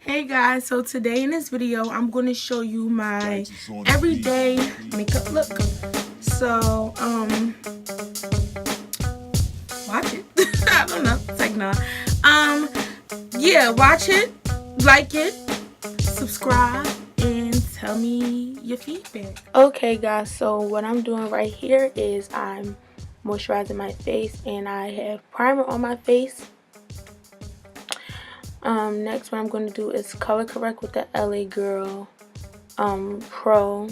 Hey guys, so today in this video I'm going to show you my everyday makeup look. So watch it. I don't know. It's like nah. Yeah, watch it, like it, subscribe, and tell me your feedback. Okay guys, so what I'm doing right here is I'm moisturizing my face and I have primer on my face. Next what I'm going to do is color correct with the L.A Girl Pro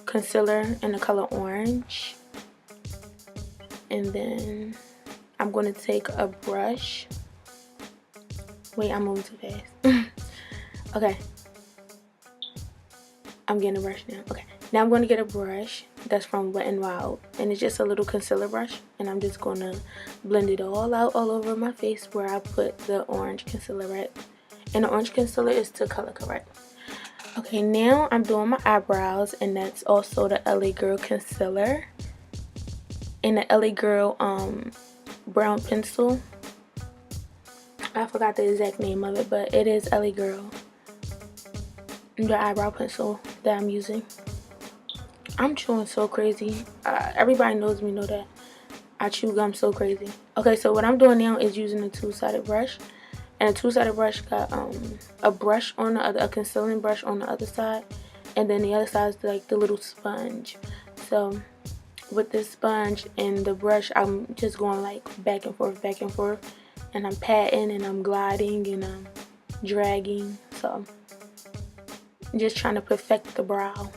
concealer in the color orange. And then I'm going to take a brush. Wait, I'm moving too fast. Okay. I'm getting a brush now. Okay. Now I'm going to get a brush that's from Wet n Wild. And it's just a little concealer brush. And I'm just going to blend it all out all over my face where I put the orange concealer at. And the orange concealer is to color correct. Okay, now I'm doing my eyebrows. And that's also the L.A Girl concealer. And the L.A Girl brown pencil. I forgot the exact name of it, but it is L.A Girl. The eyebrow pencil that I'm using. I'm chewing so crazy. Everybody knows me know that I chew gum so crazy. Okay, so what I'm doing now is using a two-sided brush, and a two-sided brush got a brush on the other, a concealing brush on the other side, and then the other side is like the little sponge. So with this sponge and the brush, I'm just going like back and forth, and I'm patting and I'm gliding and I'm dragging. So I'm just trying to perfect the brow.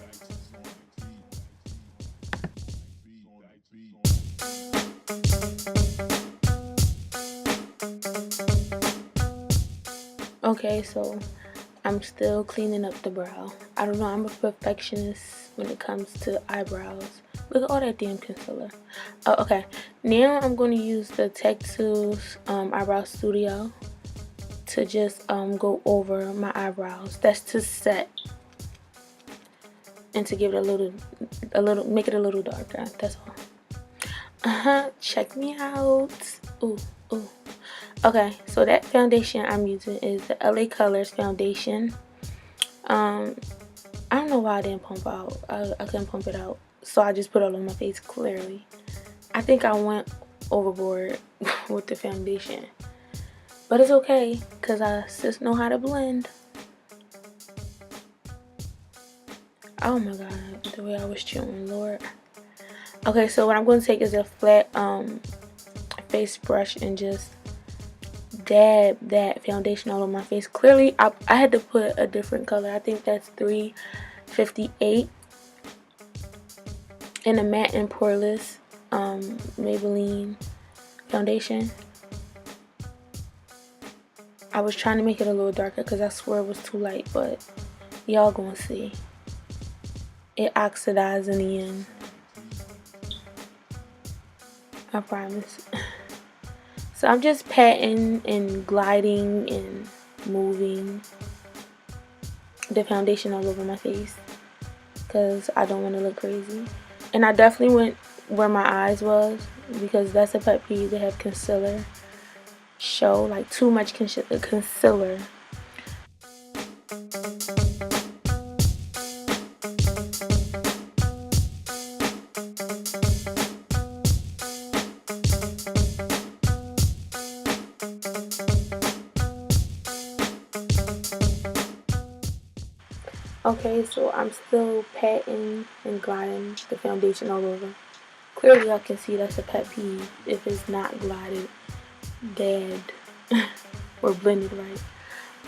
Okay, so I'm still cleaning up the brow. I don't know, I'm a perfectionist when it comes to eyebrows. Look at all that damn concealer. Oh, okay. Now I'm going to use the Tech Tools Eyebrow Studio to just go over my eyebrows. That's to set and to give it a little, make it a little darker. That's all. Check me out. Ooh. Okay, so that foundation I'm using is the LA Colors foundation. I don't know why I didn't pump out. I couldn't pump it out, so I just put it all on my face clearly. I think I went overboard with the foundation, but it's okay because I just know how to blend. Oh my god, the way I was chewing, Lord. Okay, so what I'm going to take is a flat face brush and just dab that foundation all over my face. Clearly I had to put a different color. I think that's 358 in a matte and poreless Maybelline foundation. I was trying to make it a little darker because I swear it was too light, but y'all gonna see it oxidized in the end, I promise. So I'm just patting and gliding and moving the foundation all over my face because I don't want to look crazy. And I definitely went where my eyes was because that's a pet peeve to have concealer show, like too much concealer. Okay, so I'm still patting and gliding the foundation all over. Clearly y'all can see that's a pet peeve if it's not glided, dabbed, or blended right.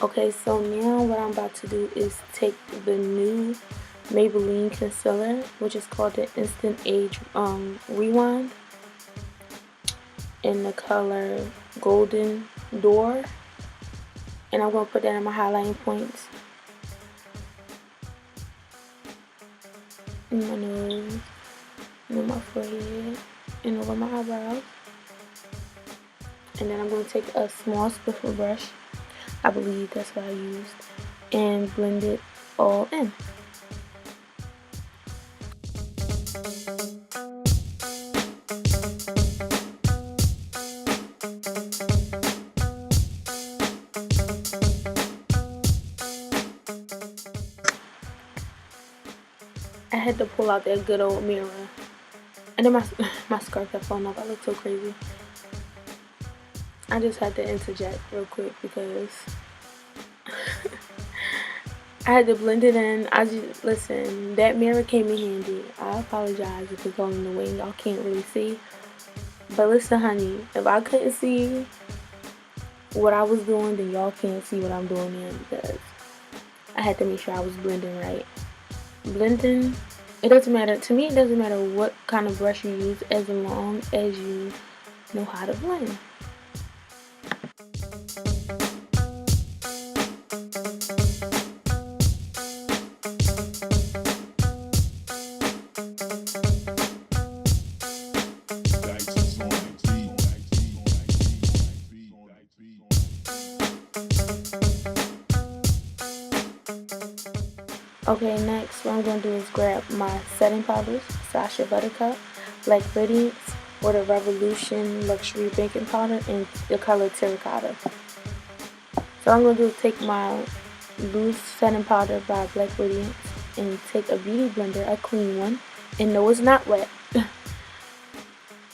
Okay, so now what I'm about to do is take the new Maybelline concealer, which is called the Instant Age Rewind, in the color Golden Door, and I'm going to put that in my highlighting points. In my nose, and on my forehead, and over my eyebrows. And then I'm going to take a small Stipple Brush, I believe that's what I used, and blend it all in. had to pull out that good old mirror. And then my scarf kept falling off. I look so crazy. I just had to interject real quick because I had to blend it in. Listen, that mirror came in handy. I apologize if it's all in the way and y'all can't really see. But listen, honey, if I couldn't see what I was doing, then y'all can't see what I'm doing now, because I had to make sure I was blending right. Blending, it doesn't matter. To me, it doesn't matter what kind of brush you use as long as you know how to blend. Okay, next what I'm going to do is grab my setting powders, Sasha Buttercup, Black Radiance, or the Revolution Luxury Baking Powder in the color Terracotta. So I'm going to do is take my loose setting powder by Black Radiance and take a beauty blender, a clean one, and no, it's not wet,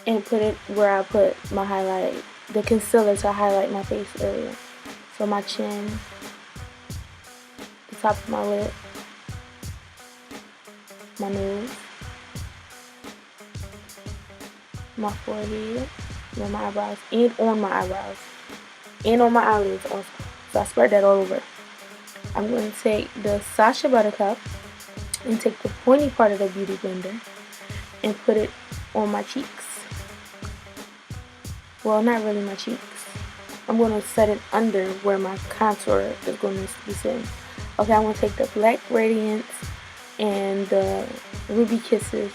and put it where I put my highlight, the concealer to highlight my face area. So my chin, the top of my lip, my nose, my forehead, and my eyebrows, and on my eyebrows, and on my eyelids also. So I spread that all over. I'm going to take the Sasha Buttercup and take the pointy part of the beauty blender and put it on my cheeks. Well, not really my cheeks. I'm going to set it under where my contour is going to be sitting. Okay, I'm going to take the Black Radiance and the Ruby Kisses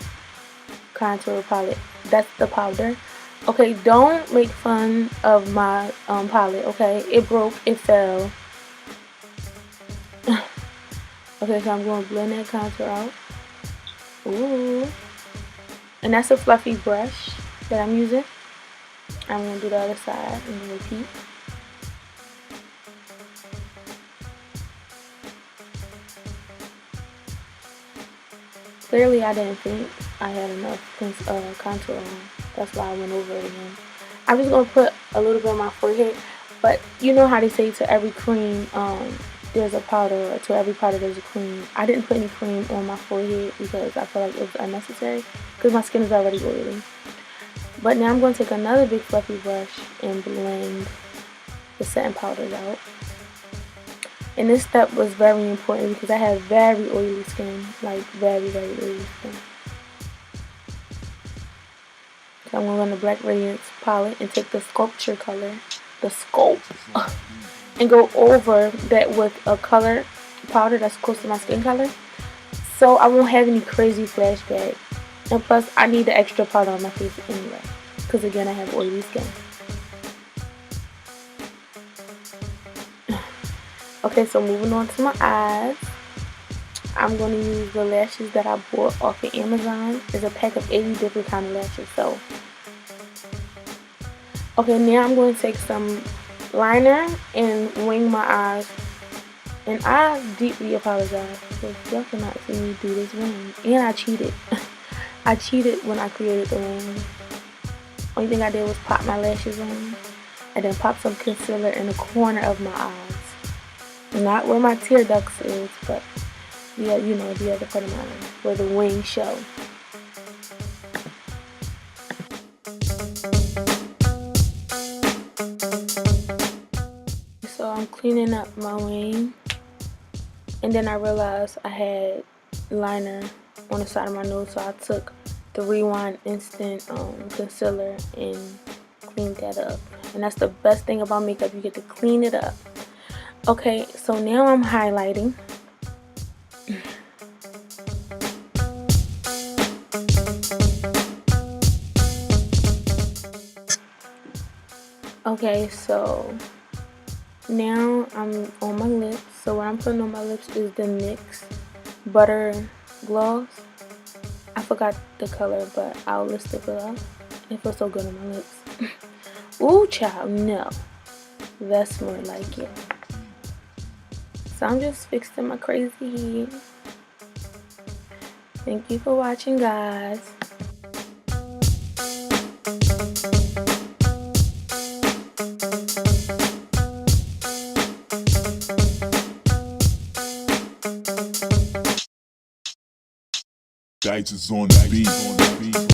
contour palette. That's the powder. Okay, don't make fun of my palette, okay? It broke, it fell. Okay, so I'm going to blend that contour out. Ooh. And that's a fluffy brush that I'm using. I'm going to do the other side and then repeat. Clearly, I didn't think I had enough contour on. That's why I went over it again. I'm just going to put a little bit on my forehead. But you know how they say to every cream, there's a powder, or to every powder there's a cream. I didn't put any cream on my forehead because I felt like it was unnecessary because my skin is already oily. But now I'm going to take another big fluffy brush and blend the setting powders out. And this step was very important because I have very oily skin, like very, very oily skin. So I'm going to run the Black Radiance palette and take the sculpture color, the sculpt, and go over that with a color powder that's close to my skin color. So I won't have any crazy flashback. And plus, I need the extra powder on my face anyway, because again, I have oily skin. Okay, so moving on to my eyes. I'm going to use the lashes that I bought off of Amazon. There's a pack of 80 different kind of lashes. So, okay, now I'm going to take some liner and wing my eyes. And I deeply apologize because y'all cannot see me do this wing. And I cheated. I cheated when I created the wing. Only thing I did was pop my lashes on and then pop some concealer in the corner of my eyes. Not where my tear ducts is, but yeah, you know, the other part of my eye where the wings show. So I'm cleaning up my wing, and then I realized I had liner on the side of my nose, so I took the Rewind Instant concealer and cleaned that up. And that's the best thing about makeup, you get to clean it up. Okay, so now I'm highlighting. Okay, so now I'm on my lips. So what I'm putting on my lips is the NYX Butter Gloss. I forgot the color, but I'll list it below. It feels so good on my lips. Ooh, child, no. That's more like it. So I'm just fixing my crazy head. Thank you for watching, guys. Dice is on the beat.